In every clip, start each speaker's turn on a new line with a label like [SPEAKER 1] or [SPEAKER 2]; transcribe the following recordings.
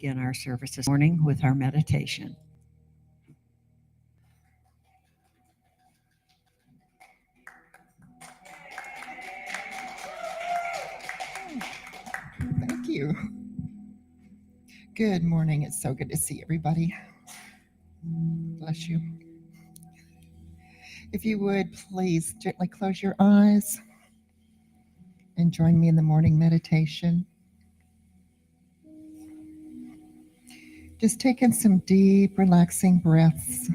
[SPEAKER 1] begin our service this morning with our meditation.
[SPEAKER 2] Thank you. Good morning. It's so good to see everybody. Bless you. If you would please gently close your eyes and join me in the morning meditation. Just taking some deep, relaxing breaths,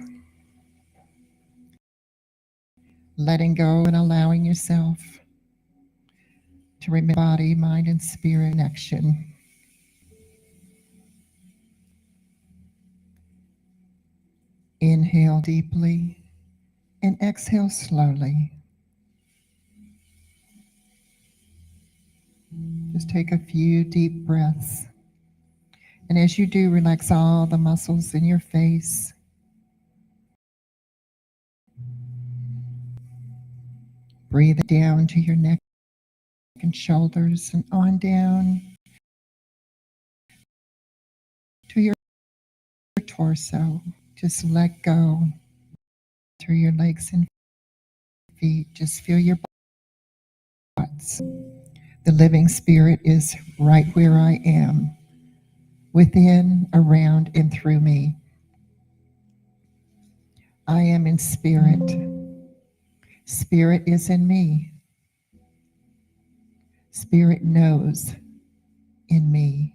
[SPEAKER 2] letting go and allowing yourself to remember body, mind, and spirit connection. Inhale deeply and exhale slowly. Just take a few deep breaths. And as you do, relax all the muscles in your face. Breathe down to your neck and shoulders and on down to your torso. Just let go through your legs and feet. Just feel your butts. The living spirit is right where I am, within, around, and through me. I am in spirit. Spirit is in me. Spirit knows in me.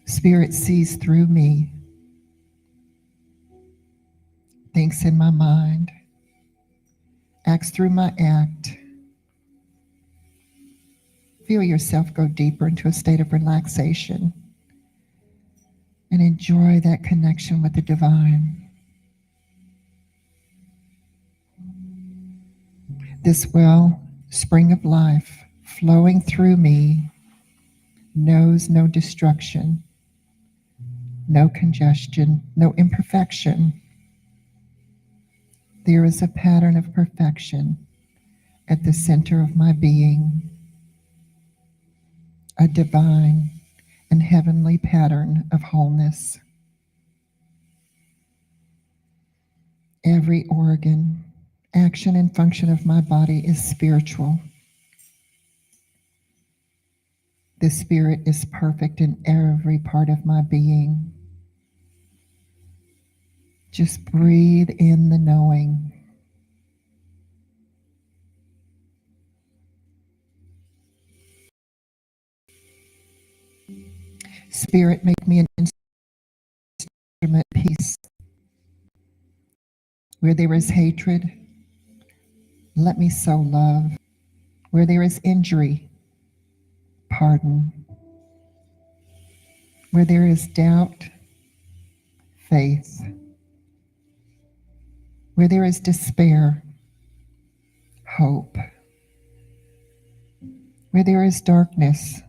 [SPEAKER 2] Spirit sees through me. Thinks in my mind. Acts through my act. Feel yourself go deeper into a state of relaxation and enjoy that connection with the divine. This well spring of life flowing through me knows no destruction, no congestion, no imperfection. There is a pattern of perfection at the center of my being, a divine and heavenly pattern of wholeness. Every organ, action, and function of my body is spiritual. The spirit is perfect in every part of my being. Just breathe in the knowing. Spirit, make me an instrument of peace. Where there is hatred, let me sow love. Where there is injury, pardon. Where there is doubt, faith. Where there is despair, hope. Where there is darkness,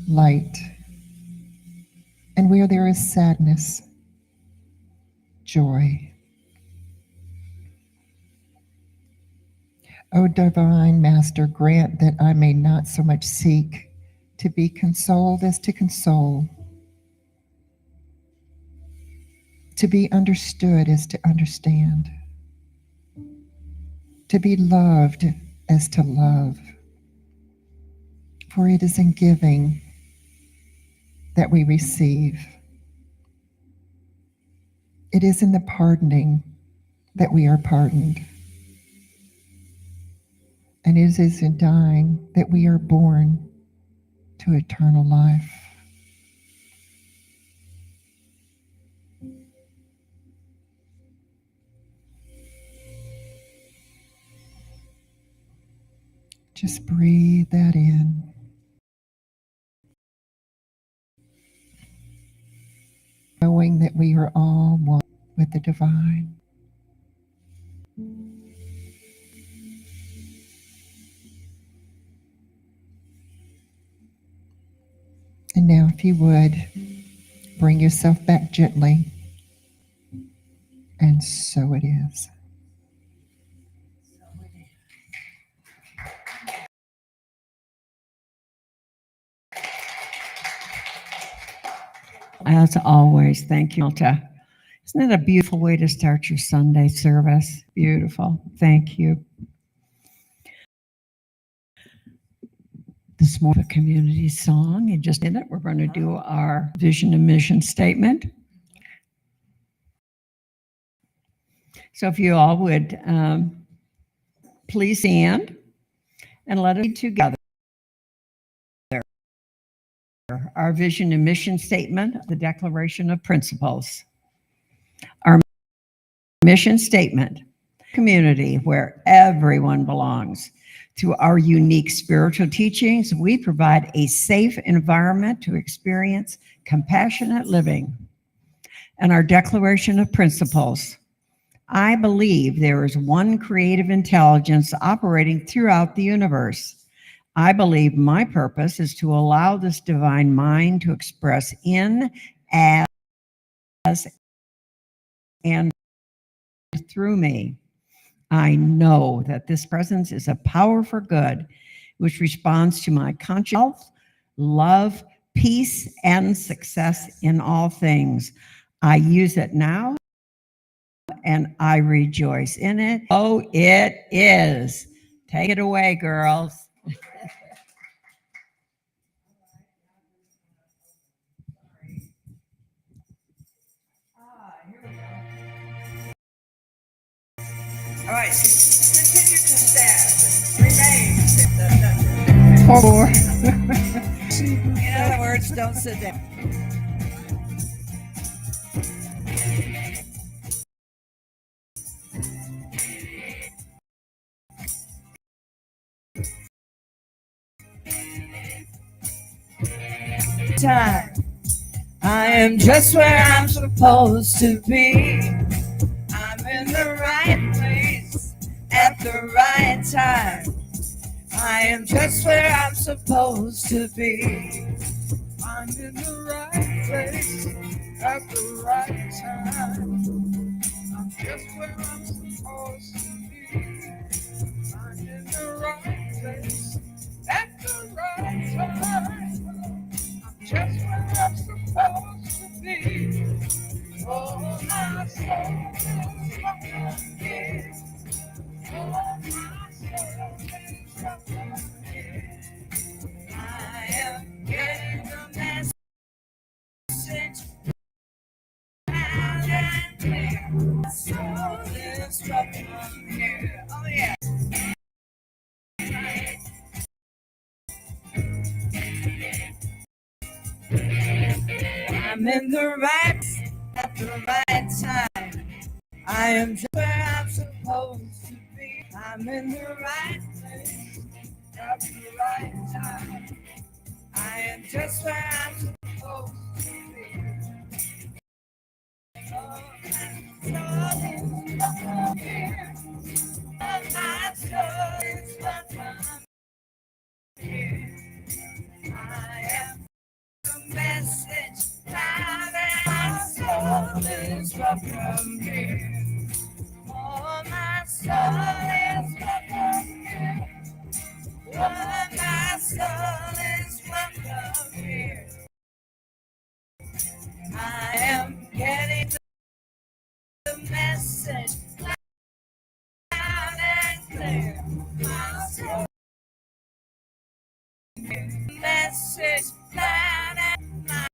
[SPEAKER 2] light. And where there is sadness, joy. O divine Master, grant that I may not so much seek to be consoled as to console, to be understood as to understand, to be loved as to love. For it is in giving that we receive. It is in the pardoning that we are pardoned. And it is in dying that we are born to eternal life. Just breathe that in. Knowing that we are all one with the divine. And now, if you would, bring yourself back gently. And so it is.
[SPEAKER 1] As always, thank you, Malta. Isn't it a beautiful way to start your Sunday service? Beautiful. Thank you. This morning, a community song. In just a minute, we're going to do our vision and mission statement. So if you all would please stand and let us read together our vision and mission statement, the Declaration of Principles. Our mission statement, community where everyone belongs. Through our unique spiritual teachings, we provide a safe environment to experience compassionate living. And our Declaration of Principles, I believe there is one creative intelligence operating throughout the universe. I believe my purpose is to allow this divine mind to express in, as, and through me. I know that this presence is a power for good, which responds to my conscious health, love, peace, and success in all things. I use it now, and I rejoice in it. Oh, it is. Take it away, girls. All right, continue to stand. Remain.
[SPEAKER 2] Forward.
[SPEAKER 1] In other words, don't sit down. Time. I am just where I'm supposed to be. I'm in the right place at the right time. I am just where I'm supposed to be. I'm in the right place at the right time. I'm just where I'm supposed to be. I'm in the right place at the right time. I'm just where I'm supposed to be. Oh, my soul is welcome here. Oh, my soul is welcome here. I am getting the message loud and clear. My soul is welcome here. Oh, yeah. I'm in the right at the right time. I am just where I'm supposed to be. I'm in the right place at the right time. I am just where I'm supposed to be. Oh, my soul is welcome here. I am the message loud and my soul is welcome here. Oh, my soul is welcome here. Oh, my soul is welcome here. I am getting the message loud and clear. My soul, message loud and my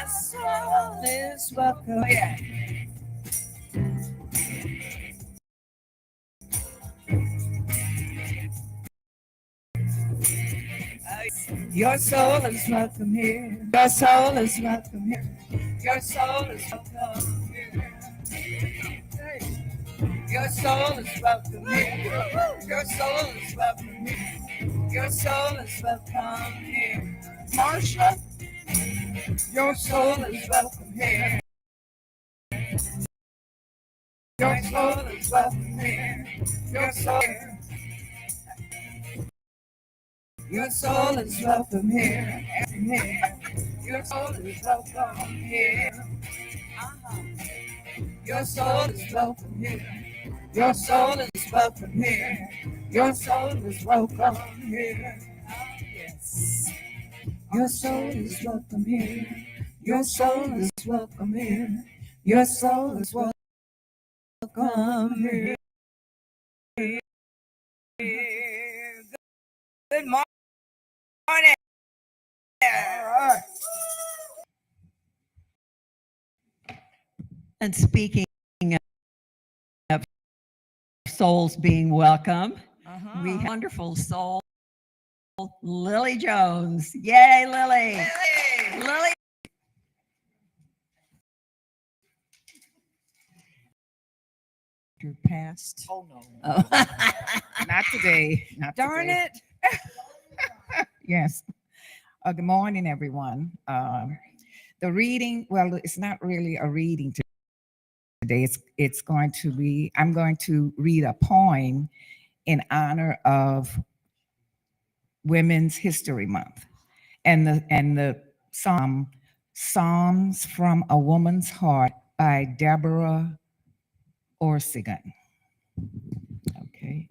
[SPEAKER 1] soul is welcome. Yeah. Your soul is welcome here. Your soul is welcome here. Your soul is welcome here. Your soul is welcome here. Your soul is welcome here. Your soul is welcome here. Marsha, your soul is welcome here. Your soul is welcome here. Your soul. Your soul is welcome here. Your soul is welcome here. Your soul is welcome here. Your soul is welcome here. Your soul is welcome here. Yes. Your soul is welcome here. Your soul is welcome here. Your soul is welcome here. Good morning.
[SPEAKER 3] And speaking of souls being welcome, we have wonderful soul, Lily Jones. Yay, Lily! Lily. Your past.
[SPEAKER 4] Oh, no.
[SPEAKER 3] Oh.
[SPEAKER 4] Not today. Not
[SPEAKER 1] Darn
[SPEAKER 4] today.
[SPEAKER 1] it.
[SPEAKER 4] Yes. Good morning, everyone. The reading, well, it's not really a reading today. It's going to be, I'm going to read a poem in honor of Women's History Month. And the Psalms from a Woman's Heart by Deborah Orsigan. Okay.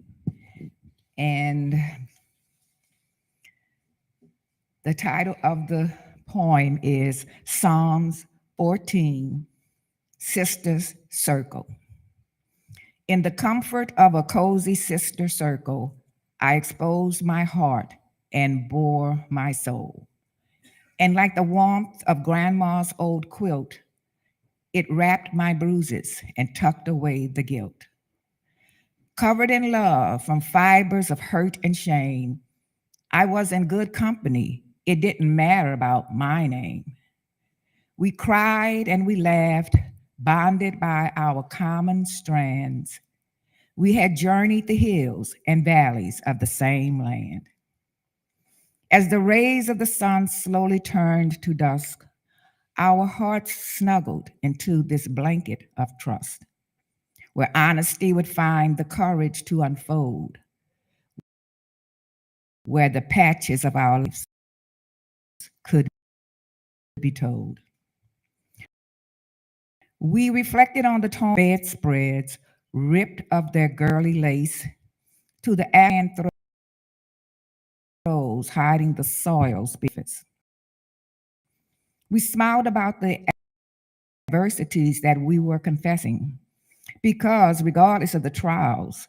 [SPEAKER 4] And the title of the poem is Psalms 14, Sisters Circle. In the comfort of a cozy sister circle, I exposed my heart and bore my soul. And like the warmth of grandma's old quilt, it wrapped my bruises and tucked away the guilt. Covered in love from fibers of hurt and shame, I was in good company. It didn't matter about my name. We cried and we laughed, bonded by our common strands. We had journeyed the hills and valleys of the same land. As the rays of the sun slowly turned to dusk, our hearts snuggled into this blanket of trust, where honesty would find the courage to unfold, where the patches of our lives could be told. We reflected on the torn bedspreads, ripped of their girly lace, to the afghan throws hiding the soil's benefits. We smiled about the adversities that we were confessing, because regardless of the trials,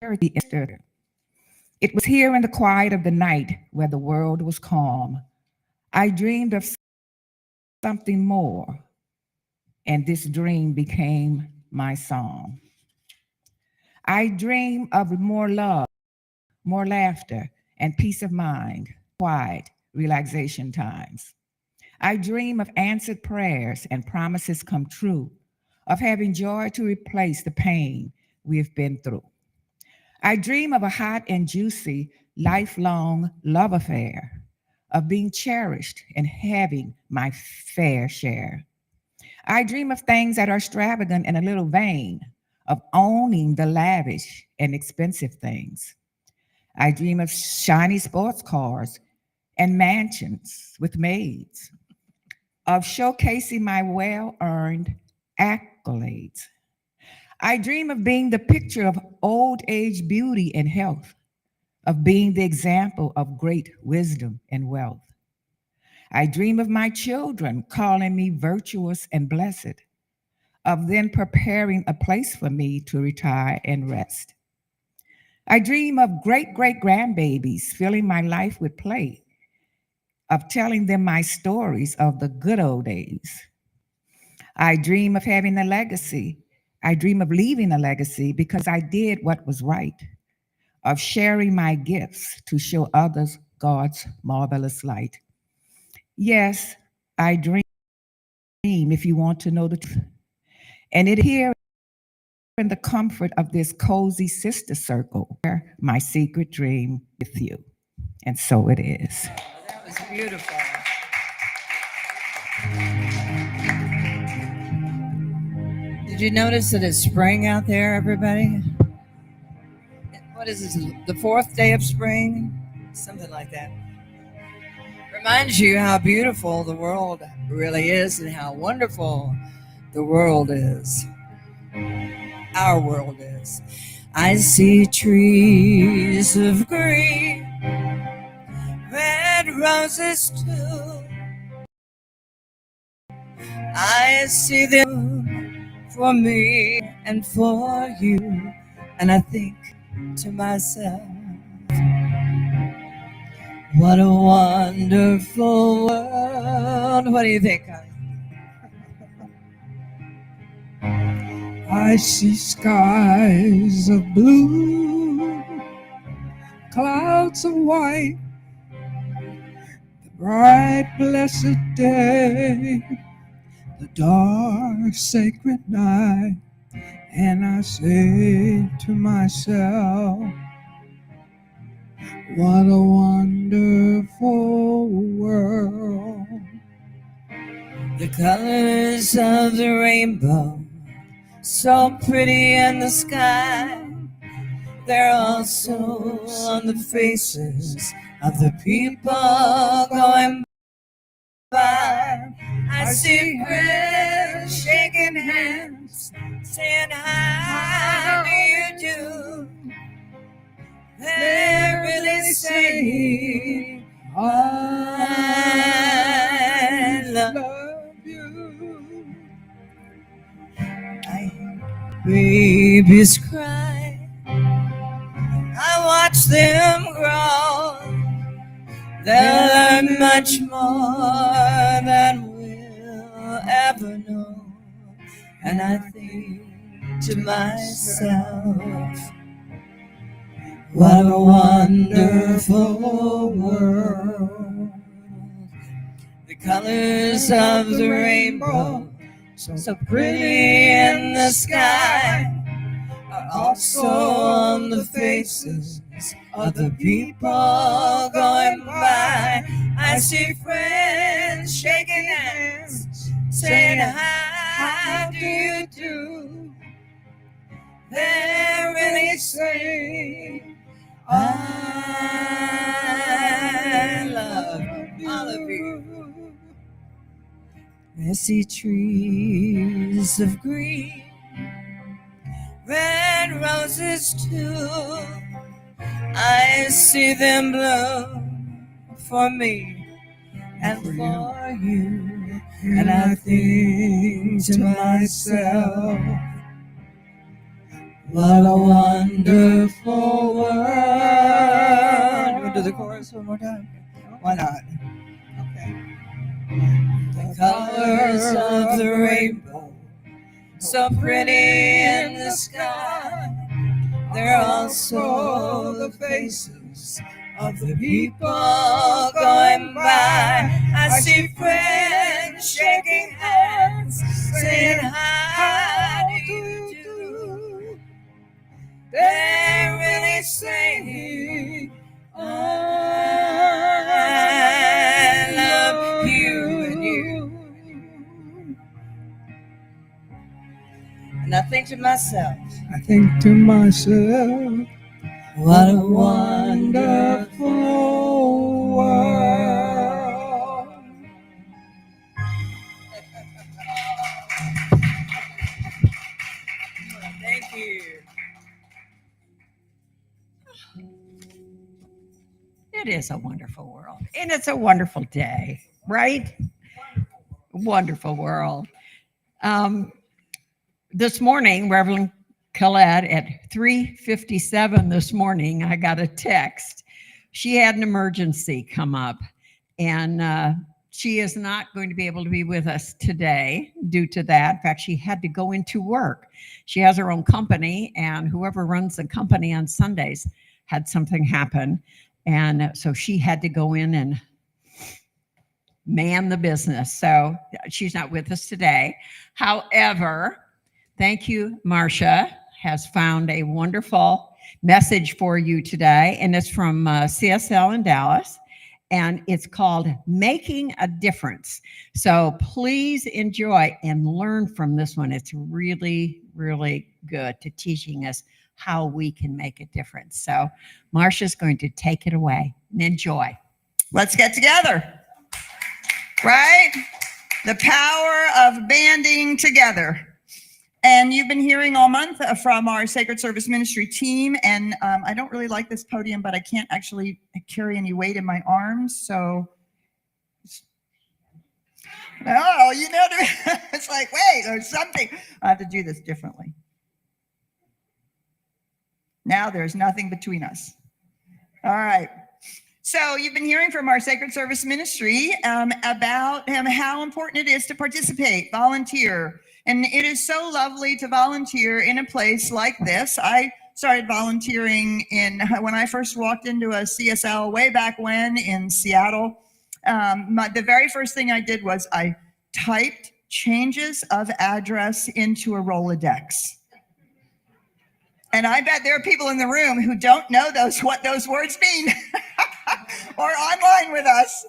[SPEAKER 4] it was here in the quiet of the night where the world was calm. I dreamed of something more, and this dream became my song. I dream of more love, more laughter, and peace of mind, quiet relaxation times. I dream of answered prayers and promises come true, of having joy to replace the pain we have been through. I dream of a hot and juicy, lifelong love affair, of being cherished and having my fair share. I dream of things that are extravagant and a little vain, of owning the lavish and expensive things. I dream of shiny sports cars and mansions with maids, of showcasing my well-earned accolades. I dream of being the picture of old age beauty and health, of being the example of great wisdom and wealth. I dream of my children calling me virtuous and blessed, of then preparing a place for me to retire and rest. I dream of great great grandbabies filling my life with play, of telling them my stories of the good old days. I dream of having a legacy. I dream of leaving a legacy because I did what was right, of sharing my gifts to show others God's marvelous light. Yes, I dream, if you want to know the truth. And it here in the comfort of this cozy sister circle, my secret dream with you. And so it is.
[SPEAKER 1] That was beautiful. Did you notice that it's spring out there, everybody? What is this? The fourth day of spring? Something like that. Reminds you how beautiful the world really is and how wonderful the world is. Our world is. I see trees of green, roses too. I see them for me and for you, and I think to myself, what a wonderful world. What do you think, Connie?
[SPEAKER 5] I see skies of blue, clouds of white, the bright blessed day, the dark sacred night, and I say to myself, what a wonderful world.
[SPEAKER 1] The colors of the rainbow, so pretty in the sky, they're also on the faces of the people going by. I see friends shaking hands, saying, how do you do? They're really saying, I love
[SPEAKER 5] you.
[SPEAKER 1] babies cry, I watch them grow. They'll learn much more than we'll ever know. And I think to myself, what a wonderful world. The colors of the rainbow, so pretty in the sky, are also on the faces of the people going by. I see friends shaking hands, saying, how do you do? They're really saying, I love all of you. I see trees of green, red roses too. I see them bloom for me and for you. And I think to myself, what a wonderful world. You want to do the chorus one more time? Why not? Okay. The colors of the rainbow, so pretty in the sky, they're also the faces of the people going by. I see friends shaking hands, saying, how do you do? They're really saying, I love you and you. And I think to myself, what a wonderful world. Thank you.
[SPEAKER 3] It is a wonderful world. And it's a wonderful day, right? Wonderful world. This morning, Reverend Calette, at 3:57 this morning, I got a text. She had an emergency come up, and she is not going to be able to be with us today due to that. In fact, she had to go into work. She has her own company, and whoever runs the company on Sundays had something happen. And so she had to go in and man the business. So she's not with us today. However, thank you, Marcia has found a wonderful message for you today, and it's from CSL in Dallas, and it's called Making a Difference. So please enjoy and learn from this one. It's really, really good to teaching us how we can make a difference. So Marcia's going to take it away. Enjoy.
[SPEAKER 6] Let's get together, right? The power of banding together. And you've been hearing all month from our Sacred Service Ministry team. And I don't really like this podium, but I can't actually carry any weight in my arms. So, oh, you know, it's like, wait, there's something. I have to do this differently. Now there's nothing between us. All right. So you've been hearing from our Sacred Service Ministry about how important it is to participate, volunteer. And it is so lovely to volunteer in a place like this. I started volunteering when I first walked into a CSL way back when in Seattle. The very first thing I did was I typed changes of address into a Rolodex. And I bet there are people in the room who don't know what those words mean or online with us.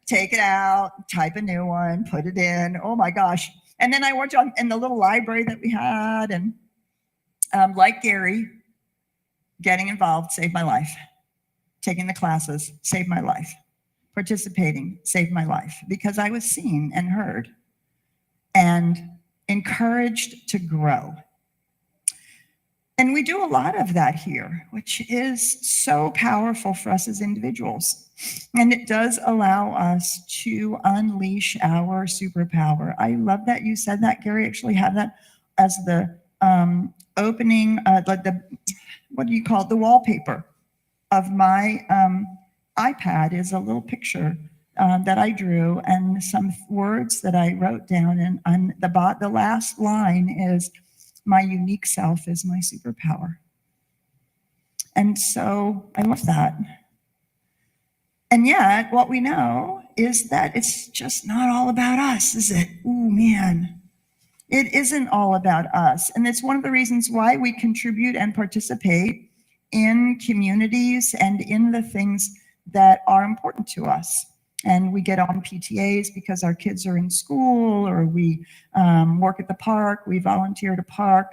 [SPEAKER 6] Take it out, type a new one, put it in. Oh my gosh. And then I worked in the little library that we had, and like Gary, getting involved saved my life. Taking the classes saved my life. Participating saved my life because I was seen and heard and encouraged to grow. And we do a lot of that here, which is so powerful for us as individuals. And it does allow us to unleash our superpower. I love that you said that, Gary. I actually have that as the opening, like what do you call it? The wallpaper of my iPad is a little picture that I drew and some words that I wrote down. And on the last line is, my unique self is my superpower. And so I love that. And yet what we know is that it's just not all about us, is it? Ooh, man. It isn't all about us. And it's one of the reasons why we contribute and participate in communities and in the things that are important to us. And we get on PTAs because our kids are in school, or we work at the park, we volunteer at a park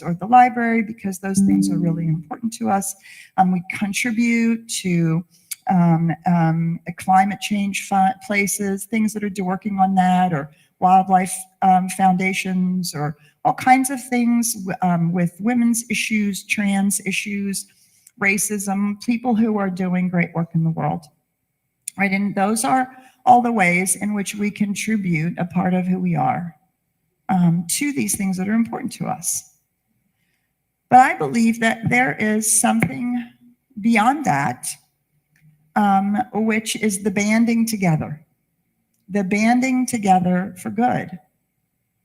[SPEAKER 6] or the library because those things are really important to us. We contribute to climate change places, things that are working on that, or wildlife foundations, or all kinds of things with women's issues, trans issues, racism, people who are doing great work in the world. Right, and those are all the ways in which we contribute a part of who we are to these things that are important to us. But I believe that there is something beyond that, which is the banding together for good,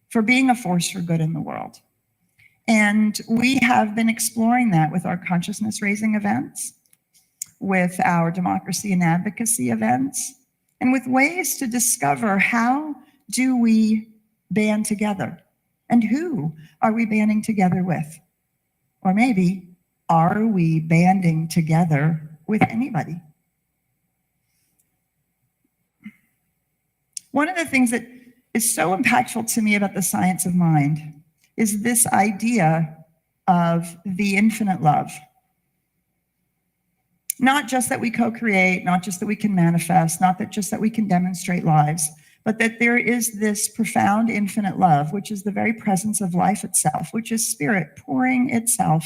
[SPEAKER 6] for being a force for good in the world. And we have been exploring that with our consciousness raising events, with our democracy and advocacy events, and with ways to discover how do we band together, and who are we banding together with? Or maybe, are we banding together with anybody? One of the things that is so impactful to me about the science of mind is this idea of the infinite love. Not just that we co-create, not just that we can manifest, not that just that we can demonstrate lives, but that there is this profound infinite love, which is the very presence of life itself, which is spirit pouring itself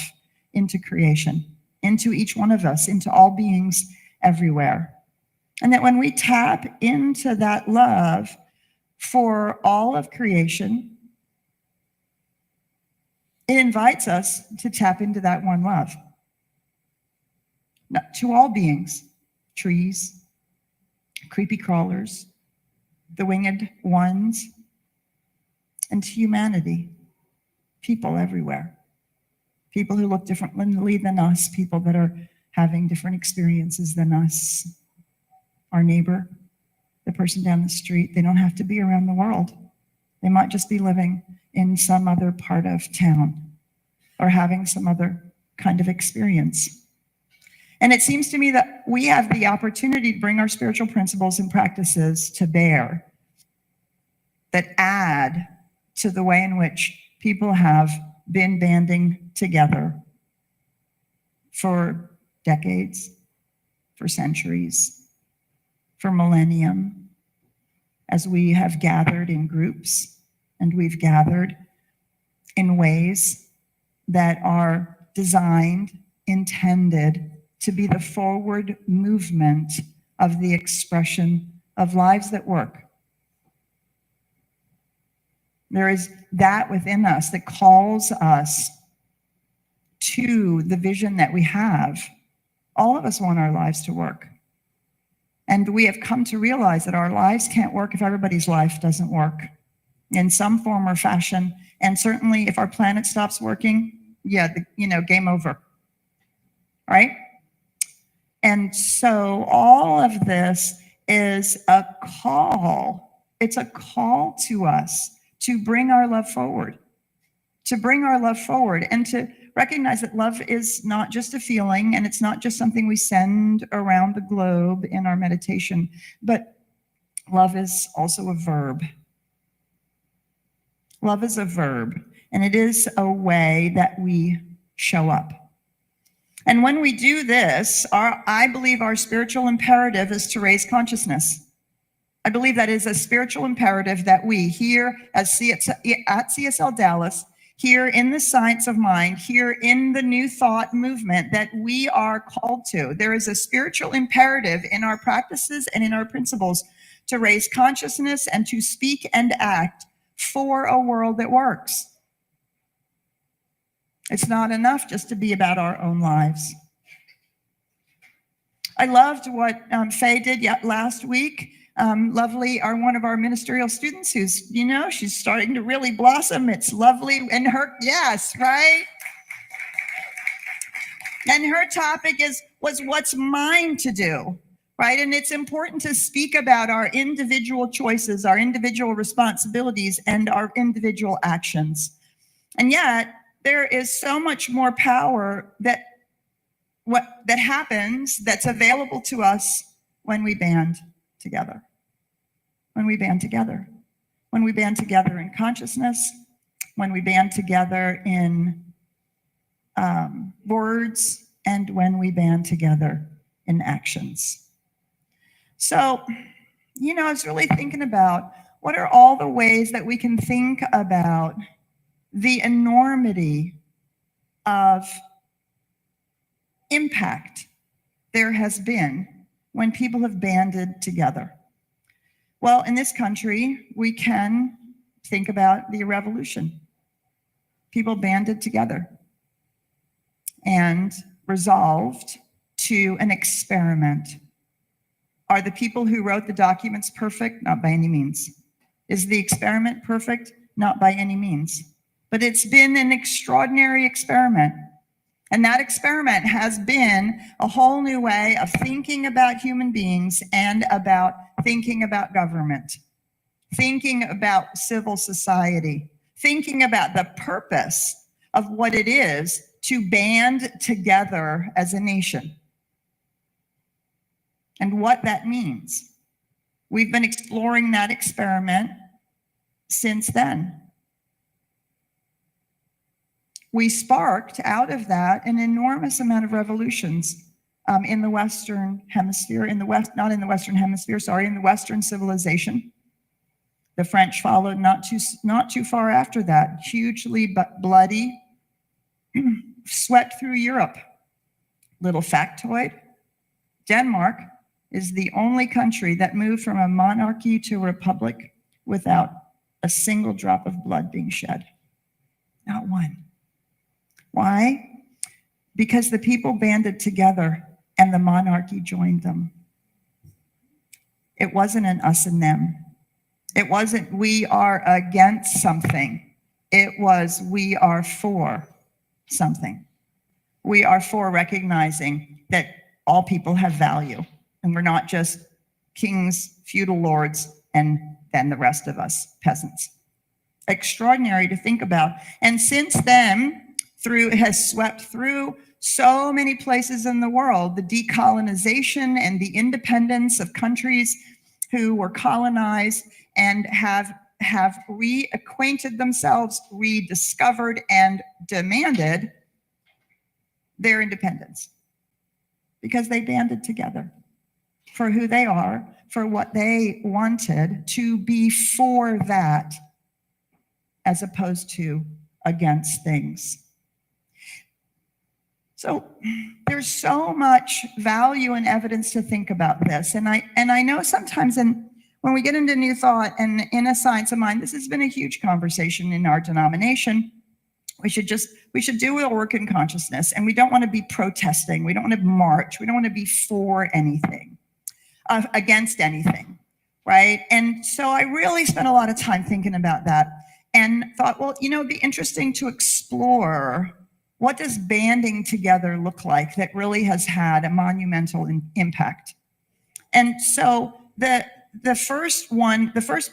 [SPEAKER 6] into creation, into each one of us, into all beings everywhere. And that when we tap into that love for all of creation, it invites us to tap into that one love. To all beings, trees, creepy crawlers, the winged ones, and to humanity, people everywhere. People who look differently than us, people that are having different experiences than us. Our neighbor, the person down the street, they don't have to be around the world. They might just be living in some other part of town or having some other kind of experience. And it seems to me that we have the opportunity to bring our spiritual principles and practices to bear that add to the way in which people have been banding together for decades, for centuries, for millennium, as we have gathered in groups and we've gathered in ways that are designed, intended to be the forward movement of the expression of lives that work. There is that within us that calls us to the vision that we have. All of us want our lives to work. And we have come to realize that our lives can't work if everybody's life doesn't work in some form or fashion. And certainly if our planet stops working, game over, right? And so all of this is a call. It's a call to us to bring our love forward, and to recognize that love is not just a feeling, and it's not just something we send around the globe in our meditation, but love is also a verb. Love is a verb, and it is a way that we show up. And when we do this, I believe our spiritual imperative is to raise consciousness. I believe that is a spiritual imperative that we here at CSL Dallas, here in the Science of Mind, here in the New Thought movement, that we are called to. There is a spiritual imperative in our practices and in our principles to raise consciousness and to speak and act for a world that works. It's not enough just to be about our own lives. I loved what Faye did last week. Lovely, one of our ministerial students who's, she's starting to really blossom. It's lovely. And yes, right? And her topic was what's mine to do, right? And it's important to speak about our individual choices, our individual responsibilities, and our individual actions. And yet, there is so much more power that happens, that's available to us when we band together. When we band together. When we band together in consciousness, when we band together in words, and when we band together in actions. So, I was really thinking about what are all the ways that we can think about the enormity of impact there has been when people have banded together. Well, in this country, we can think about the revolution. People banded together and resolved to an experiment. Are the people who wrote the documents perfect? Not by any means. Is the experiment perfect? Not by any means. But it's been an extraordinary experiment. And that experiment has been a whole new way of thinking about human beings and about thinking about government, thinking about civil society, thinking about the purpose of what it is to band together as a nation and what that means. We've been exploring that experiment since then. We sparked out of that an enormous amount of revolutions in the Western Hemisphere, in the Western civilization. The French followed not too far after that, hugely bloody, swept through Europe. Little factoid, Denmark is the only country that moved from a monarchy to a republic without a single drop of blood being shed. Not one. Why? Because the people banded together and the monarchy joined them. It wasn't an us and them. It wasn't we are against something. It was we are for something. We are for recognizing that all people have value, and we're not just kings, feudal lords, and then the rest of us peasants. Extraordinary to think about. And since then, it has swept through so many places in the world, the decolonization and the independence of countries who were colonized and have reacquainted themselves, rediscovered, and demanded their independence because they banded together for who they are, for what they wanted, to be for that as opposed to against things. So there's so much value and evidence to think about this. And I know sometimes when we get into New Thought and in a Science of Mind, this has been a huge conversation in our denomination. We should do our work in consciousness, and we don't want to be protesting. We don't want to march. We don't want to be for anything, against anything, right? And so I really spent a lot of time thinking about that and thought, well, it'd be interesting to explore what does banding together look like that really has had a monumental impact. And so the first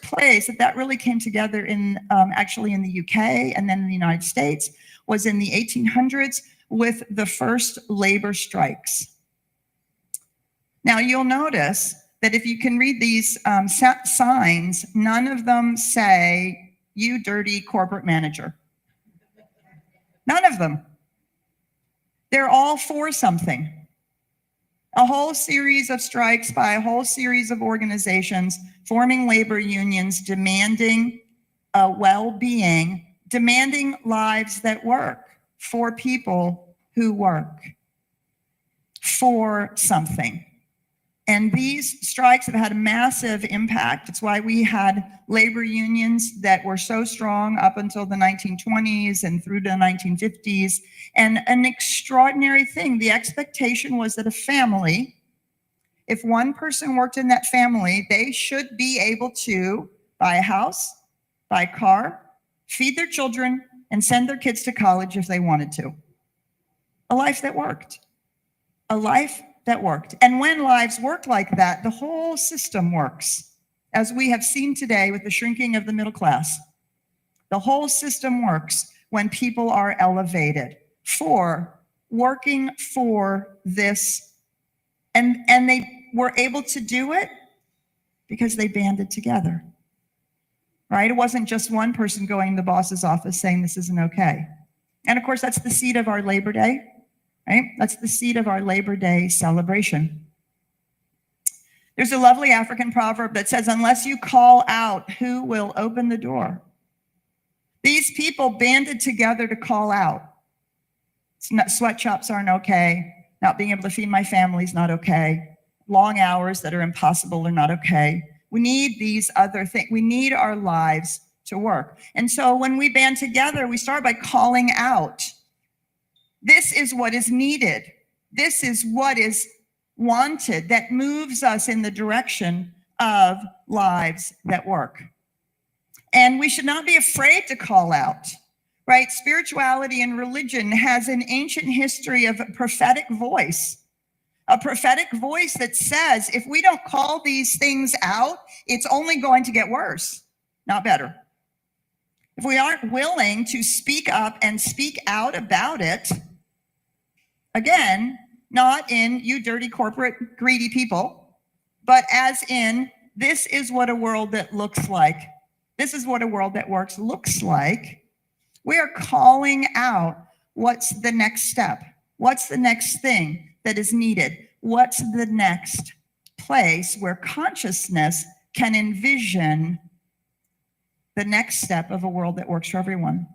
[SPEAKER 6] place that really came together in actually in the UK and then in the United States was in the 1800s with the first labor strikes. Now you'll notice that if you can read these signs, none of them say, "You dirty corporate manager." None of them. They're all for something. A whole series of strikes by a whole series of organizations forming labor unions, demanding well-being, demanding lives that work for people who work for something. And these strikes have had a massive impact. It's why we had labor unions that were so strong up until the 1920s and through the 1950s. And an extraordinary thing, the expectation was that a family, if one person worked in that family, they should be able to buy a house, buy a car, feed their children, and send their kids to college if they wanted to. A life that worked. A life that worked. And when lives work like that, the whole system works. As we have seen today with the shrinking of the middle class, the whole system works when people are elevated for working for this. And they were able to do it because they banded together, right? It wasn't just one person going to the boss's office saying this isn't okay. And of course, that's the seed of our Labor Day. Right? That's the seed of our Labor Day celebration. There's a lovely African proverb that says, unless you call out, who will open the door? These people banded together to call out. Sweatshops aren't okay. Not being able to feed my family is not okay. Long hours that are impossible are not okay. We need these other things. We need our lives to work. And so when we band together, we start by calling out. This is what is needed. This is what is wanted that moves us in the direction of lives that work. And we should not be afraid to call out, right? Spirituality and religion has an ancient history of a prophetic voice that says, if we don't call these things out, it's only going to get worse, not better. If we aren't willing to speak up and speak out about it, again, not in you dirty corporate greedy people, but as in this is what a world that looks like. This is what a world that works looks like. We are calling out what's the next step. What's the next thing that is needed? What's the next place where consciousness can envision the next step of a world that works for everyone?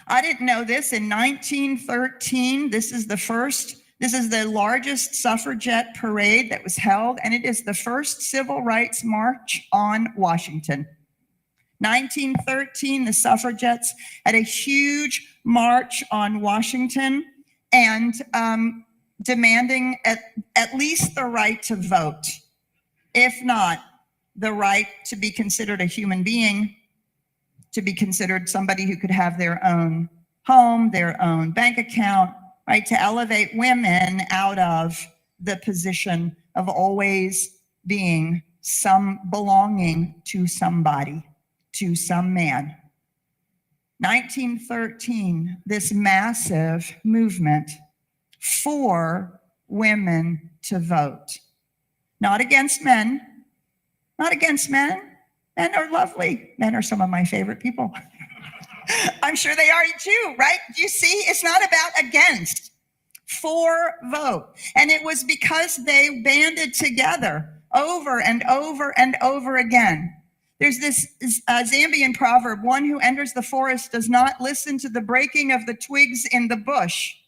[SPEAKER 6] I didn't know this. In 1913, this is the largest suffragette parade that was held, and it is the first civil rights march on Washington. 1913, the suffragettes had a huge march on Washington and demanding at least the right to vote, if not the right to be considered a human being, to be considered somebody who could have their own home, their own bank account, right? To elevate women out of the position of always being belonging to somebody, to some man. 1913, this massive movement for women to vote. Not against men, not against men. Men are lovely. Men are some of my favorite people. I'm sure they are too, right? You see, it's not about against, for vote. And it was because they banded together over and over and over again There's this Zambian proverb, one who enters the forest does not listen to the breaking of the twigs in the brush.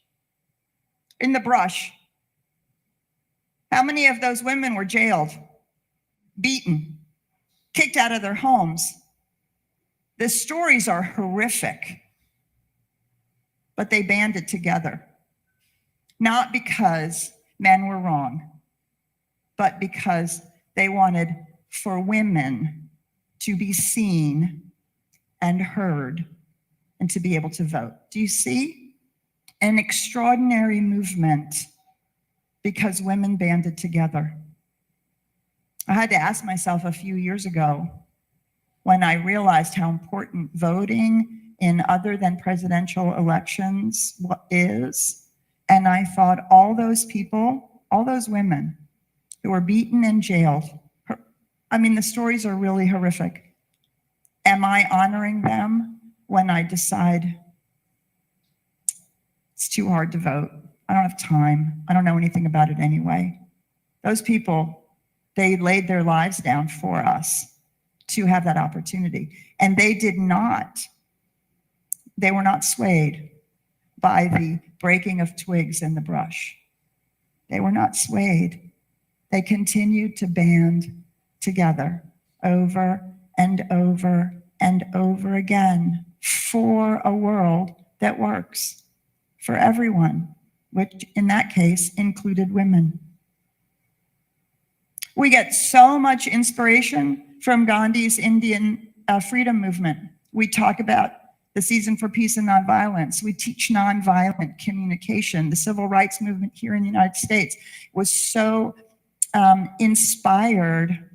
[SPEAKER 6] How many of those women were jailed, beaten, kicked out of their homes? The stories are horrific, but they banded together. Not because men were wrong, but because they wanted for women to be seen and heard and to be able to vote. Do you see? An extraordinary movement because women banded together. I had to ask myself a few years ago when I realized how important voting in other than presidential elections is. And I thought, all those people, all those women who were beaten and jailed, I mean, the stories are really horrific. Am I honoring them when I decide it's too hard to vote? I don't have time. I don't know anything about it anyway. Those people, they laid their lives down for us to have that opportunity. And they were not swayed by the breaking of twigs in the brush. They were not swayed. They continued to band together over and over and over again for a world that works for everyone, which in that case included women. We get so much inspiration from Gandhi's Indian freedom movement. We talk about the Season for Peace and Nonviolence. We teach nonviolent communication. The civil rights movement here in the United States was so inspired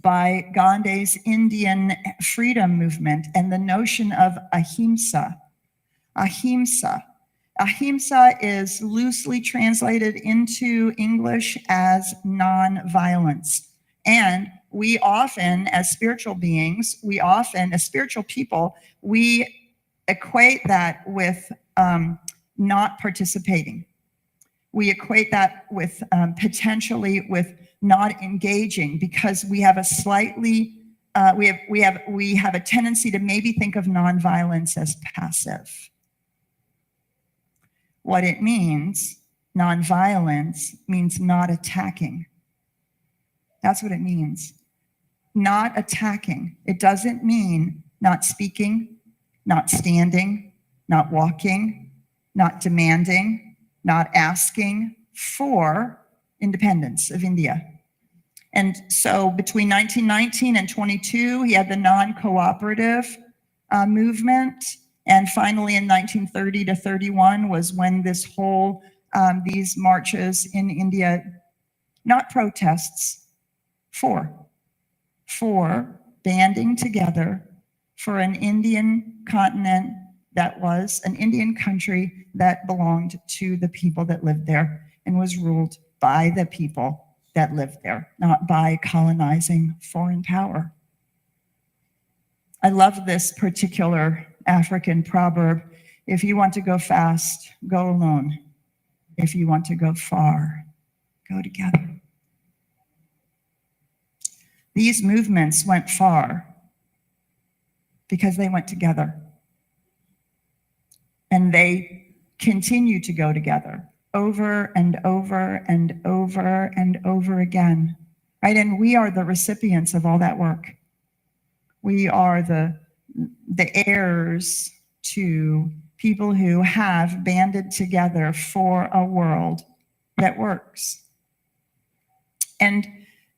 [SPEAKER 6] by Gandhi's Indian freedom movement and the notion of ahimsa. Ahimsa. Ahimsa is loosely translated into English as nonviolence. And we often, as spiritual beings, as spiritual people, we equate that with not participating. We equate that with potentially with not engaging, because we have a slightly we have a tendency to maybe think of nonviolence as passive. What it means, nonviolence, means not attacking. That's what it means. Not attacking. It doesn't mean not speaking, not standing, not walking, not demanding, not asking for independence of India. And so between 1919 and 22, he had the non-cooperative movement. And finally in 1930 to 31 was when this whole, these marches in India, not protests, for banding together for an Indian continent that was an Indian country that belonged to the people that lived there and was ruled by the people that lived there, not by colonizing foreign power. I love this particular African proverb. If you want to go fast, go alone. If you want to go far, go together. These movements went far because they went together. And they continue to go together over and over and over and over again, right? And we are the recipients of all that work. We are the heirs to people who have banded together for a world that works. And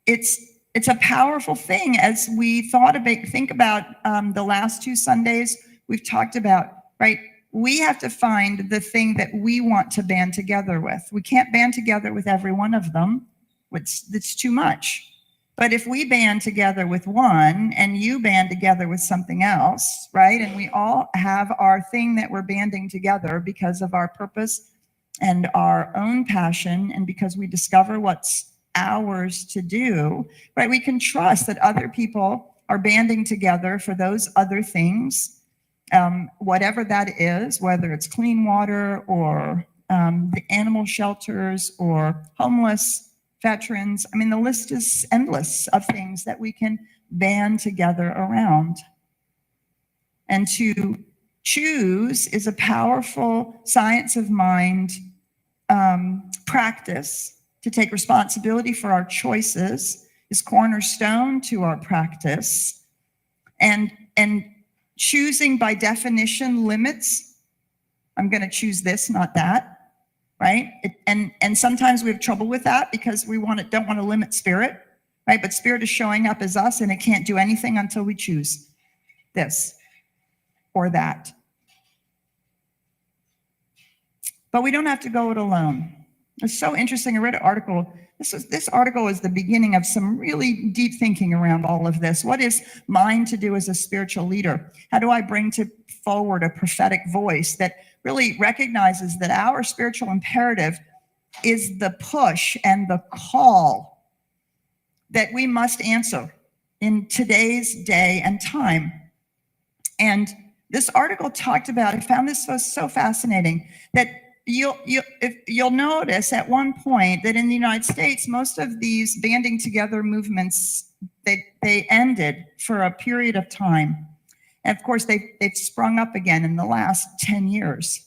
[SPEAKER 6] it's a powerful thing. As we think about the last 2 Sundays, we've talked about, right? We have to find the thing that we want to band together with. We can't band together with every one of them. It's too much. But if we band together with one and you band together with something else, right? And we all have our thing that we're banding together because of our purpose and our own passion, and because we discover what's ours to do, right? We can trust that other people are banding together for those other things, whatever that is, whether it's clean water or the animal shelters or homeless veterans. I mean, the list is endless of things that we can band together around. And to choose is a powerful science of mind practice. To take responsibility for our choices is cornerstone to our practice. And choosing by definition limits. I'm going to choose this, not that, right? And sometimes we have trouble with that because we don't want to limit spirit, right? But spirit is showing up as us, and it can't do anything until we choose this or that. But we don't have to go it alone. It's so interesting. I read an article. This article is the beginning of some really deep thinking around all of this. What is mine to do as a spiritual leader? How do I bring forward a prophetic voice that really recognizes that our spiritual imperative is the push and the call that we must answer in today's day and time? And this article talked about, I found this so fascinating, that you'll notice at one point that in the United States, most of these banding together movements, they ended for a period of time. And of course, they've sprung up again in the last 10 years.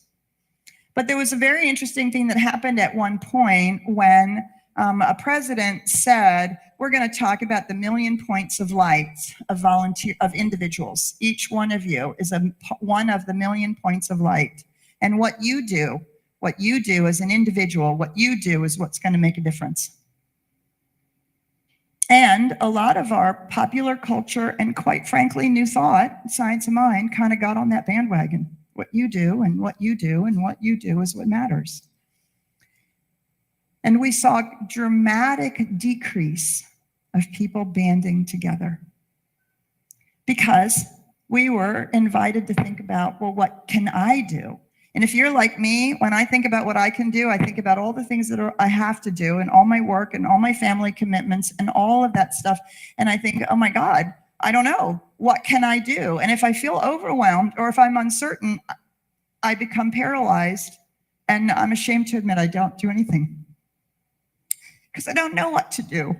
[SPEAKER 6] But there was a very interesting thing that happened at one point when a president said, we're going to talk about the 1,000,000 points of light of individuals. Each one of you is one of the 1,000,000 points of light. And what you do as an individual, what you do is what's going to make a difference. And a lot of our popular culture and, quite frankly, New Thought, Science of Mind, kind of got on that bandwagon. What you do and what you do and what you do is what matters. And we saw dramatic decrease of people banding together because we were invited to think about, well, what can I do? And if you're like me, when I think about what I can do, I think about all the things that I have to do and all my work and all my family commitments and all of that stuff. And I think, oh my God, I don't know. What can I do? And if I feel overwhelmed or if I'm uncertain, I become paralyzed. And I'm ashamed to admit I don't do anything because I don't know what to do.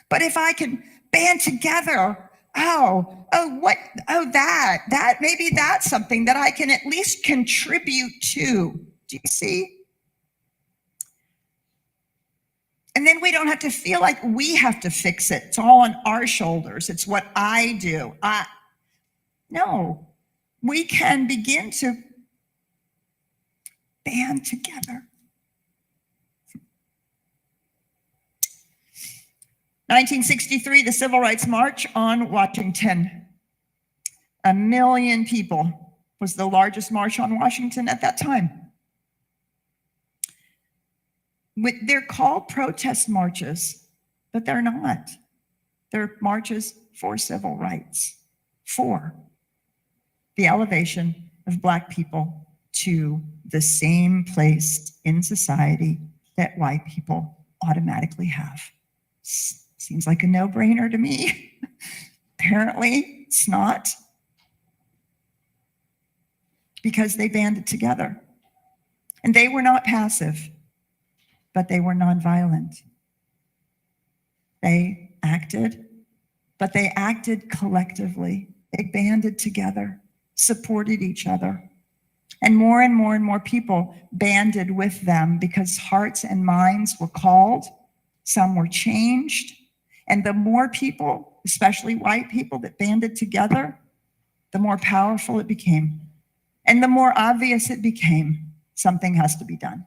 [SPEAKER 6] But if I can band together, that maybe that's something that I can at least contribute to. Do you see? And then we don't have to feel like we have to fix it. It's all on our shoulders. It's what I do. No, we can begin to band together. 1963, the Civil Rights March on Washington. 1 million people was the largest march on Washington at that time. They're called protest marches, but they're not. They're marches for civil rights, for the elevation of Black people to the same place in society that white people automatically have. Seems like a no-brainer to me. Apparently, it's not. Because they banded together. And they were not passive, but they were nonviolent. They acted, but they acted collectively. They banded together, supported each other. And more and more people banded with them because hearts and minds were called. Some were changed. And the more people, especially white people, that banded together, the more powerful it became. And the more obvious it became, something has to be done.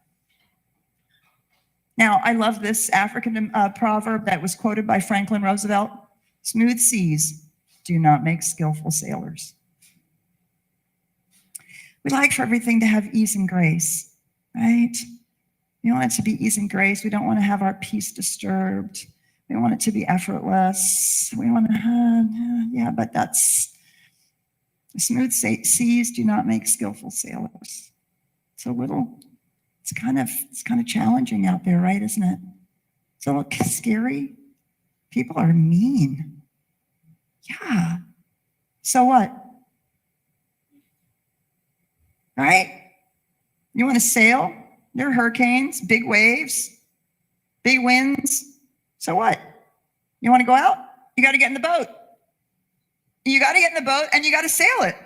[SPEAKER 6] Now, I love this African proverb that was quoted by Franklin Roosevelt. Smooth seas do not make skillful sailors. We like for everything to have ease and grace, right? We want it to be ease and grace. We don't want to have our peace disturbed. We want it to be effortless. We want to, but that's, smooth seas do not make skillful sailors. It's kind of challenging out there, right? Isn't it? It's a little scary. People are mean. Yeah. So what? Right? You want to sail? There are hurricanes, big waves, big winds. So what? You want to go out? You got to get in the boat. You got to get in the boat and you got to sail it.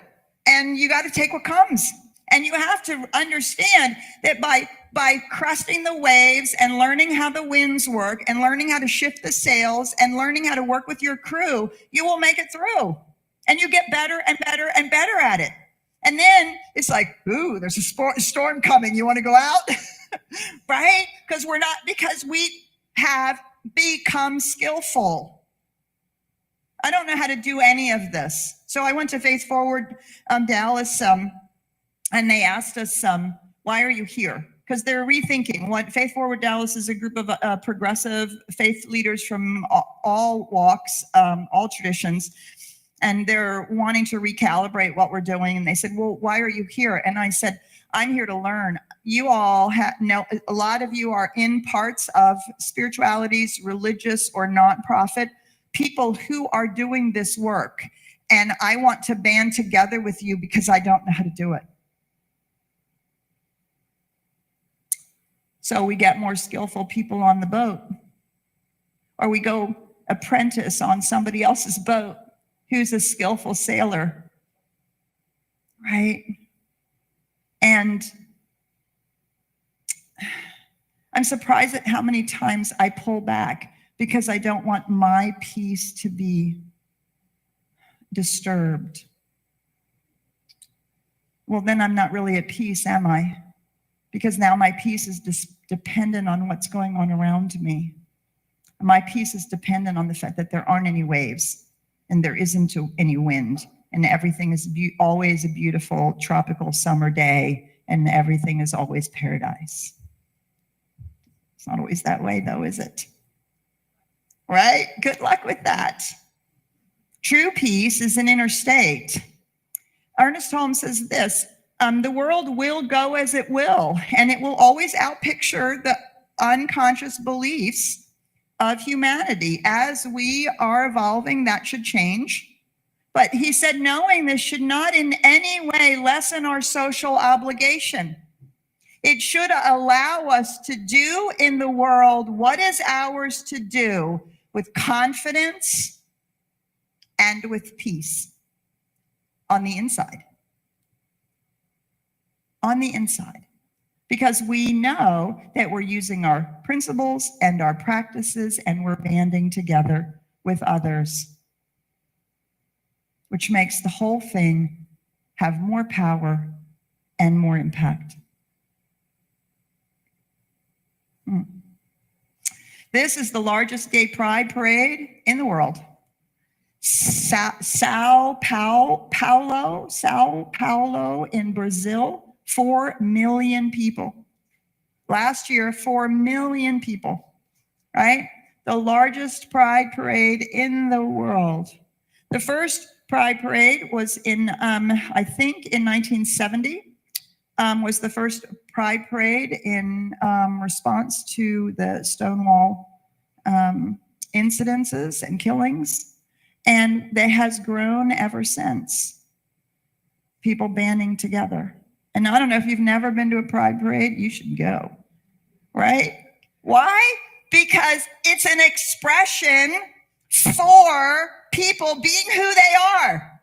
[SPEAKER 6] And you got to take what comes. And you have to understand that by cresting the waves and learning how the winds work and learning how to shift the sails and learning how to work with your crew, you will make it through. And you get better and better and better at it. And then it's like, ooh, there's a storm coming. You want to go out? Right? Because we have become skillful. I don't know how to do any of this. So I went to Faith Forward Dallas, and they asked us, why are you here? Because they're rethinking what Faith Forward Dallas is a group of progressive faith leaders from all walks, all traditions. And they're wanting to recalibrate what we're doing. And they said, well, why are you here? And I said, I'm here to learn. You all know, a lot of you are in parts of spiritualities, religious or nonprofit, people who are doing this work. And I want to band together with you because I don't know how to do it. So we get more skillful people on the boat, or we go apprentice on somebody else's boat who's a skillful sailor, right? And I'm surprised at how many times I pull back because I don't want my peace to be disturbed. Well, then I'm not really at peace, am I? Because now my peace is dependent on what's going on around me. My peace is dependent on the fact that there aren't any waves and there isn't any wind and everything is always a beautiful tropical summer day and everything is always paradise. It's not always that way though, is it? Right? Good luck with that. True peace is an inner state. Ernest Holmes says this, the world will go as it will, and it will always outpicture the unconscious beliefs of humanity. As we are evolving, that should change. But he said, knowing this should not in any way lessen our social obligation. It should allow us to do in the world what is ours to do with confidence and with peace on the inside. On the inside. Because we know that we're using our principles and our practices and we're banding together with others, which makes the whole thing have more power and more impact. This is the largest gay pride parade in the world. Sao Paulo in Brazil. 4 million people. Last year, 4 million people, right? The largest pride parade in the world. The first pride parade was in, I think in 1970, was the first pride parade in response to the Stonewall incidences and killings. And that has grown ever since. People banding together. And I don't know if you've never been to a pride parade, you should go, right? Why? Because it's an expression for people being who they are.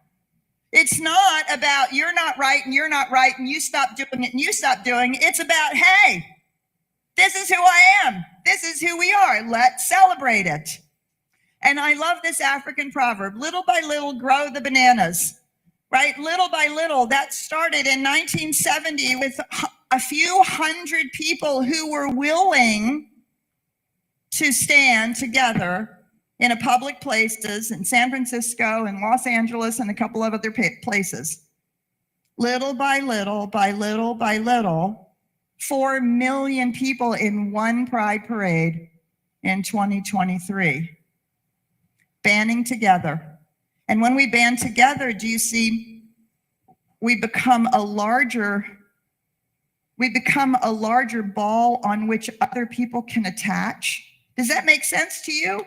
[SPEAKER 6] It's not about you're not right and you're not right and you stop doing it and you stop doing it. It's about, hey, this is who I am. This is who we are. Let's celebrate it. And I love this African proverb, little by little grow the bananas. Right? Little by little, that started in 1970 with a few hundred people who were willing to stand together in a public places in San Francisco and Los Angeles and a couple of other places. Little by little, by little, by little, 4 million people in one pride parade in 2023, banding together. And when we band together, do you see, we become a larger ball on which other people can attach. Does that make sense to you?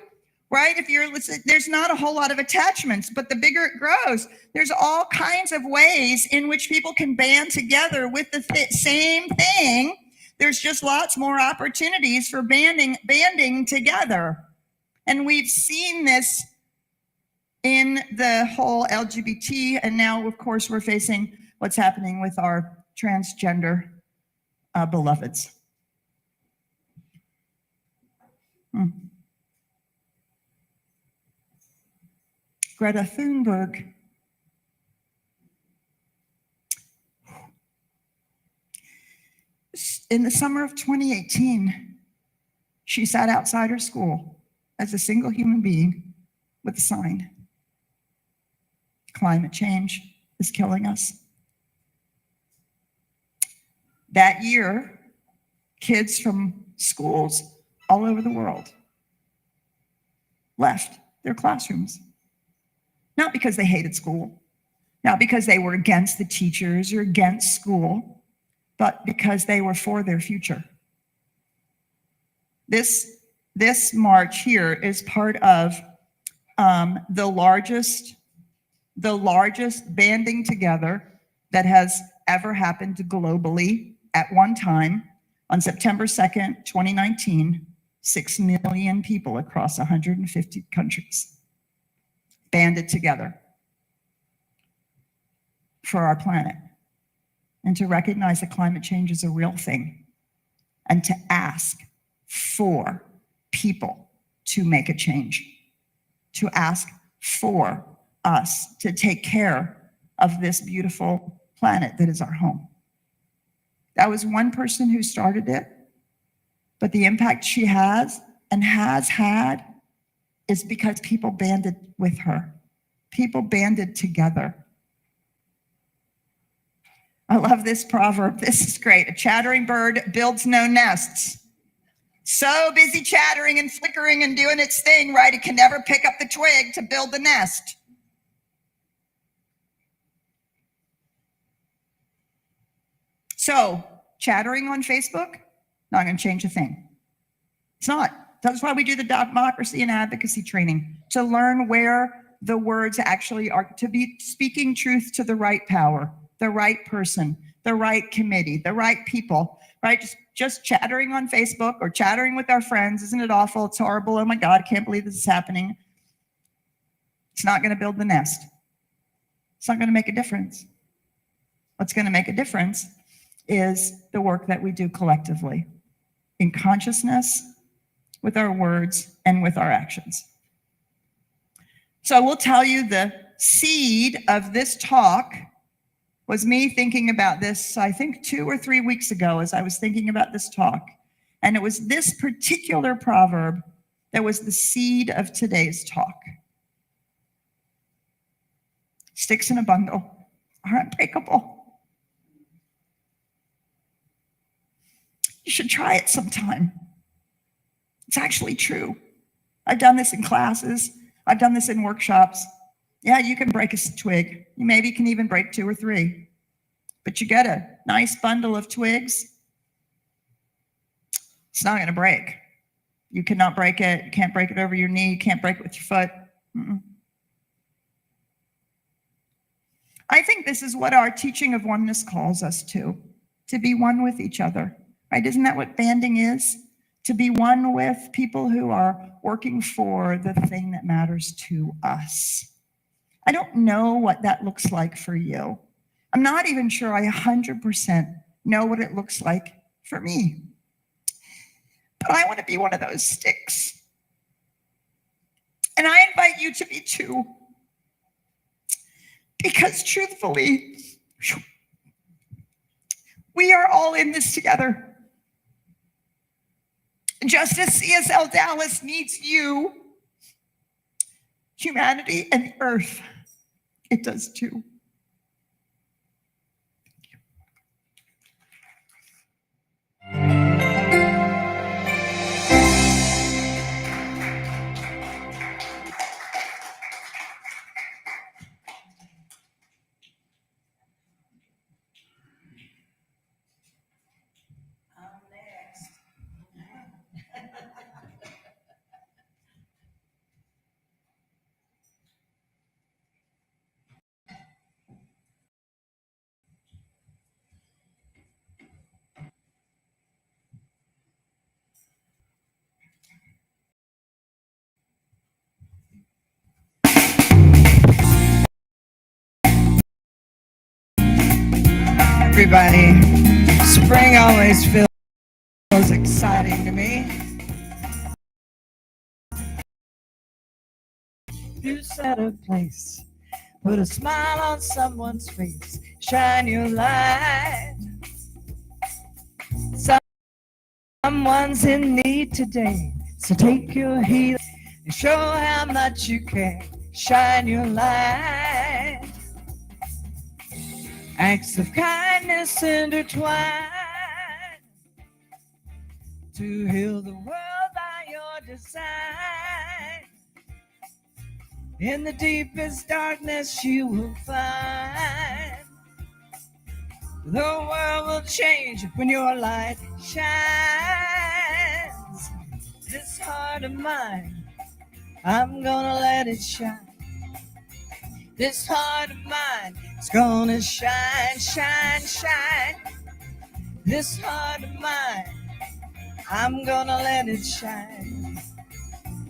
[SPEAKER 6] Right? If you're listening, there's not a whole lot of attachments, but the bigger it grows, there's all kinds of ways in which people can band together with the same thing. There's just lots more opportunities for banding together. And we've seen this in the whole LGBT, and now, of course, we're facing what's happening with our transgender beloveds. Greta Thunberg. In the summer of 2018, she sat outside her school as a single human being with a sign. Climate change is killing us. That year, kids from schools all over the world left their classrooms. Not because they hated school, not because they were against the teachers or against school, but because they were for their future. This march here is part of the largest banding together that has ever happened globally at one time. On September 2nd, 2019, 6 million people across 150 countries banded together for our planet, and to recognize that climate change is a real thing, and to ask for people to make a change, to ask for us to take care of this beautiful planet that is our home. That was one person who started it, but the impact she has and has had is because people banded with her. People banded together. I love this proverb. This is great. A chattering bird builds no nests. So busy chattering and flickering and doing its thing, right? It can never pick up the twig to build the nest. So, chattering on Facebook, not going to change a thing. It's not. That's why we do the democracy and advocacy training, to learn where the words actually are, to be speaking truth to the right power, the right person, the right committee, the right people, right? Just chattering on Facebook or chattering with our friends. Isn't it awful? It's horrible. Oh my God, I can't believe this is happening. It's not going to build the nest. It's not going to make a difference. What's going to make a difference is the work that we do collectively in consciousness, with our words, and with our actions. So I will tell you, the seed of this talk was me thinking about this, I think 2 or 3 weeks ago, as I was thinking about this talk. And it was this particular proverb that was the seed of today's talk. Sticks in a bundle are unbreakable. You should try it sometime. It's actually true. I've done this in classes. I've done this in workshops. Yeah, you can break a twig. You maybe can even break 2 or 3. But you get a nice bundle of twigs, it's not going to break. You cannot break it. You can't break it over your knee. You can't break it with your foot. I think this is what our teaching of oneness calls us to be one with each other. Right? Isn't that what banding is? To be one with people who are working for the thing that matters to us. I don't know what that looks like for you. I'm not even sure I 100% know what it looks like for me. But I want to be one of those sticks. And I invite you to be too. Because truthfully, we are all in this together. Just as CSL Dallas needs you, humanity and the earth, it does too.
[SPEAKER 1] everybody. Spring always feels exciting to me. You set a place, put a smile on someone's face, shine your light. Someone's in need today, so take your healing and show how much you care. Shine your light. Acts of kindness intertwine to heal the world by your design. In the deepest darkness you will find the world will change when your light shines. This heart of mine, I'm gonna let it shine. This heart of mine is gonna shine, shine, shine. This heart of mine, I'm gonna let it shine.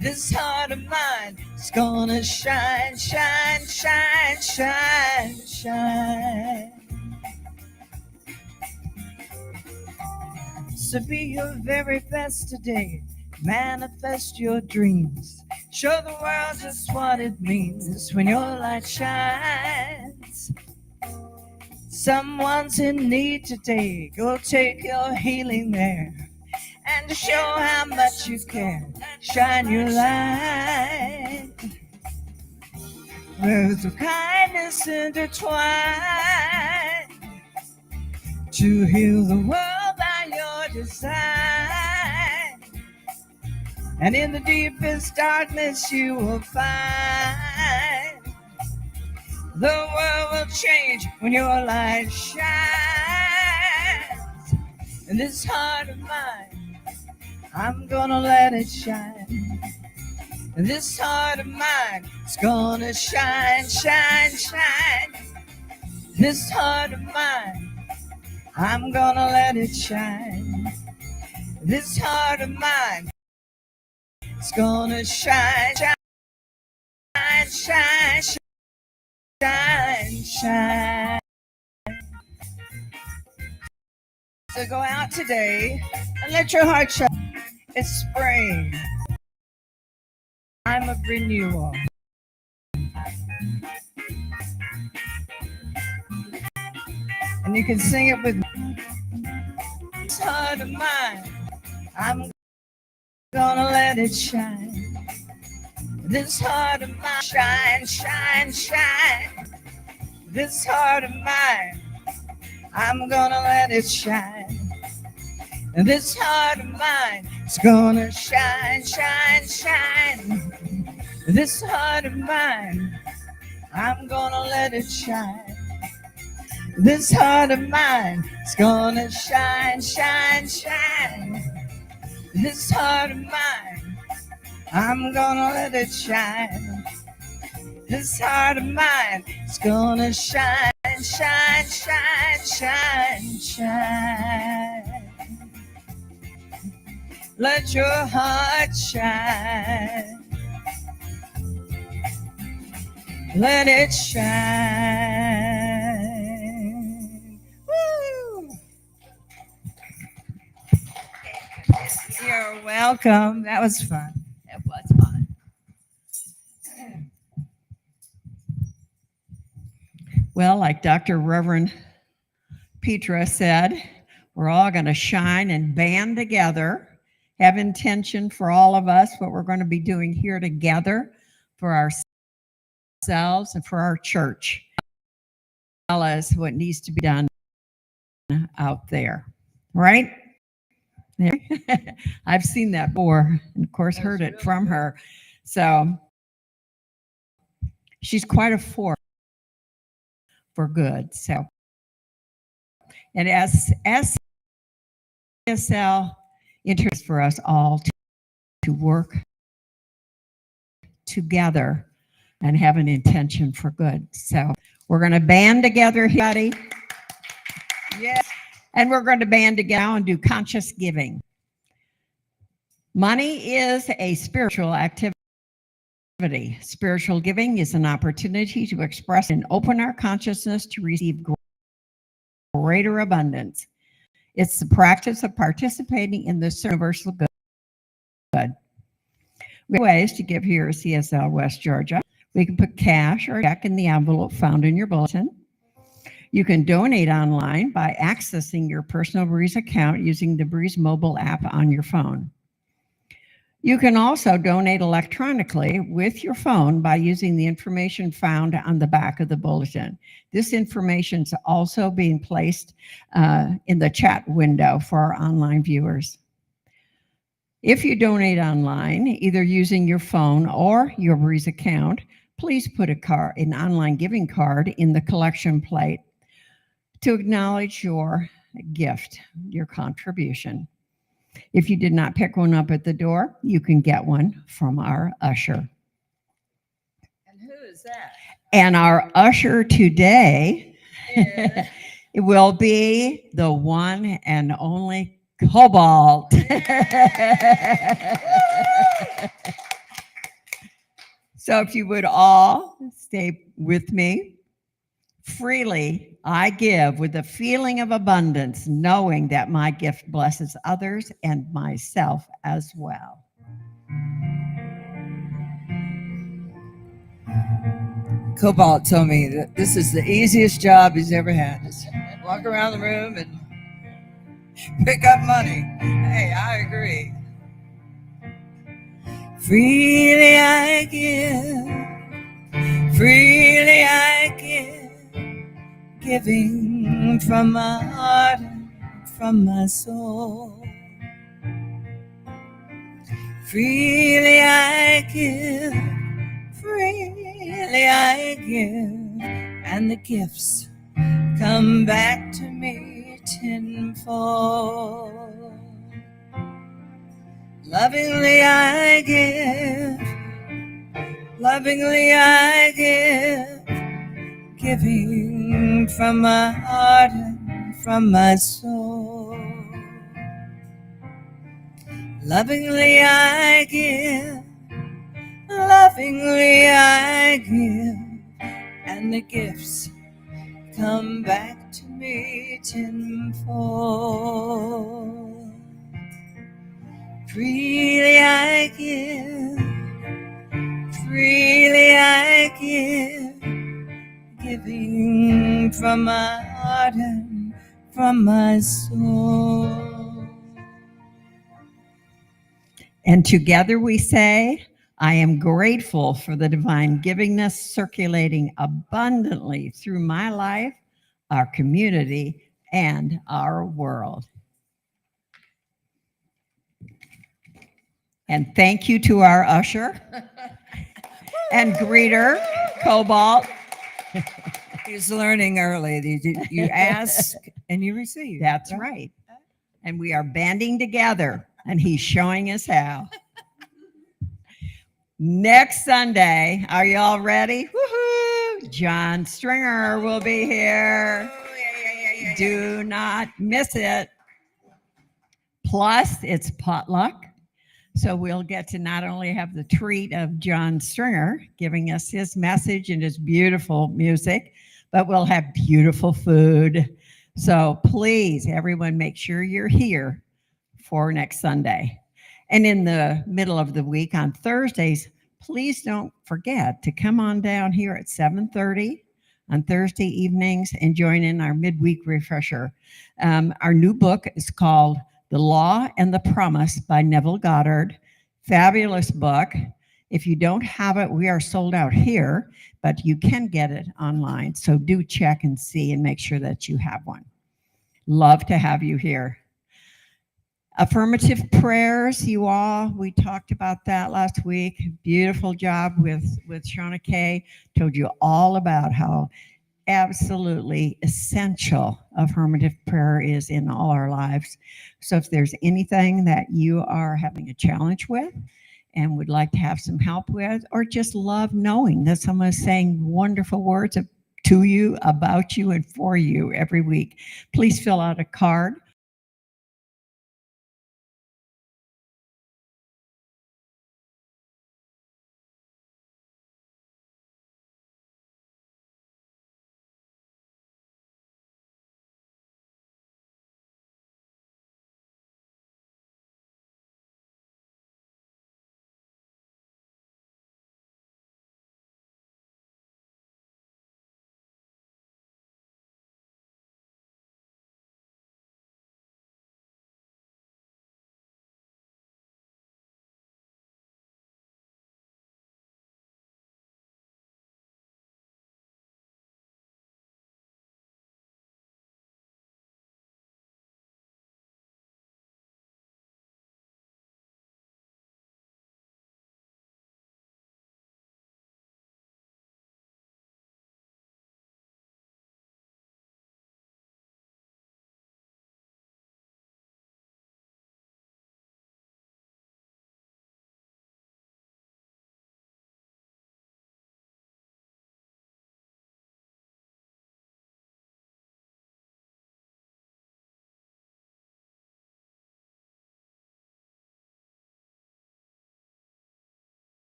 [SPEAKER 1] This heart of mine is gonna shine, shine, shine, shine, shine. So be your very best today. Manifest your dreams. Show the world just what it means when your light shines. Someone's in need today. Go take your healing there. And to show how much you care, shine your light. Words of kindness intertwine to heal the world by your design. And in the deepest darkness you will find the world will change when your light shines. And this heart of mine, I'm gonna let it shine. And this heart of mine is gonna shine, shine, shine. This heart of mine, I'm gonna let it shine. This heart of mine is gonna shine, shine, shine, shine, shine. So go out today and let your heart shine. It's spring. Time of renewal. And you can sing it with me. This heart of mine, I'm gonna let it shine. This heart of mine, shine, shine, shine. This heart of mine, I'm gonna let it shine. And this heart of mine is gonna shine, shine, shine. This heart of mine, I'm gonna let it shine. This heart of mine is gonna shine, shine, shine. This heart of mine, I'm gonna let it shine. This heart of mine is gonna shine, shine, shine, shine, shine. Let your heart shine. Let it shine. Woo! You're welcome. That was fun.
[SPEAKER 3] It was fun. Well, like Dr. Reverend Petra said, we're all going to shine and band together, have intention for all of us, what we're going to be doing here together for ourselves and for our church, as well as what needs to be done out there, right? I've seen that before, and of course heard it from her. So she's quite a force for good. So, and as CSL interest for us all to work together and have an intention for good. So we're going to band together, buddy. Yes. And we're going to band together and do conscious giving. Money is a spiritual activity. Spiritual giving is an opportunity to express and open our consciousness to receive greater abundance. It's the practice of participating in this universal good. We have ways to give here at CSL West Georgia. We can put cash or a check in the envelope found in your bulletin. You can donate online by accessing your personal Breeze account using the Breeze mobile app on your phone. You can also donate electronically with your phone by using the information found on the back of the bulletin. This information is also being placed in the chat window for our online viewers. If you donate online, either using your phone or your Breeze account, please put an online giving card in the collection plate to acknowledge your gift, your contribution. If you did not pick one up at the door, you can get one from our usher.
[SPEAKER 1] And who is that?
[SPEAKER 3] And our usher today it will be the one and only Cobalt. So if you would all stay with me. Freely I give with a feeling of abundance, knowing that my gift blesses others and myself as well.
[SPEAKER 1] Cobalt told me that this is the easiest job he's ever had. Just walk around the room and pick up money. Hey, I agree. Freely I give, freely I give. Giving from my heart and from my soul. Freely I give, freely I give, and the gifts come back to me tenfold. Lovingly I give, lovingly I give, giving from my heart and from my soul. Lovingly I give, lovingly I give, and the gifts come back to me tenfold. Freely I give, freely I give, giving from my heart and from my soul.
[SPEAKER 3] And together we say, I am grateful for the divine givingness circulating abundantly through my life, our community, and our world. And thank you to our usher and greeter, Cobalt.
[SPEAKER 1] He's learning early. You ask and you receive.
[SPEAKER 3] That's right. And we are banding together, and he's showing us how. Next Sunday, are you all ready? Woohoo! John Stringer will be here. Do not miss it. Plus, it's potluck. So we'll get to not only have the treat of John Stringer giving us his message and his beautiful music, but we'll have beautiful food. So please, everyone, make sure you're here for next Sunday. And in the middle of the week on Thursdays, please don't forget to come on down here at 7:30 on Thursday evenings and join in our midweek refresher. Our new book is called The Law and the Promise by Neville Goddard. Fabulous book. If you don't have it, we are sold out here, but you can get it online. So do check and see and make sure that you have one. Love to have you here. Affirmative prayers, you all, we talked about that last week. Beautiful job with Shauna Kay. Told you all about how absolutely essential affirmative prayer is in all our lives. So if there's anything that you are having a challenge with and would like to have some help with, or just love knowing that someone is saying wonderful words to you, about you, and for you every week, please fill out a card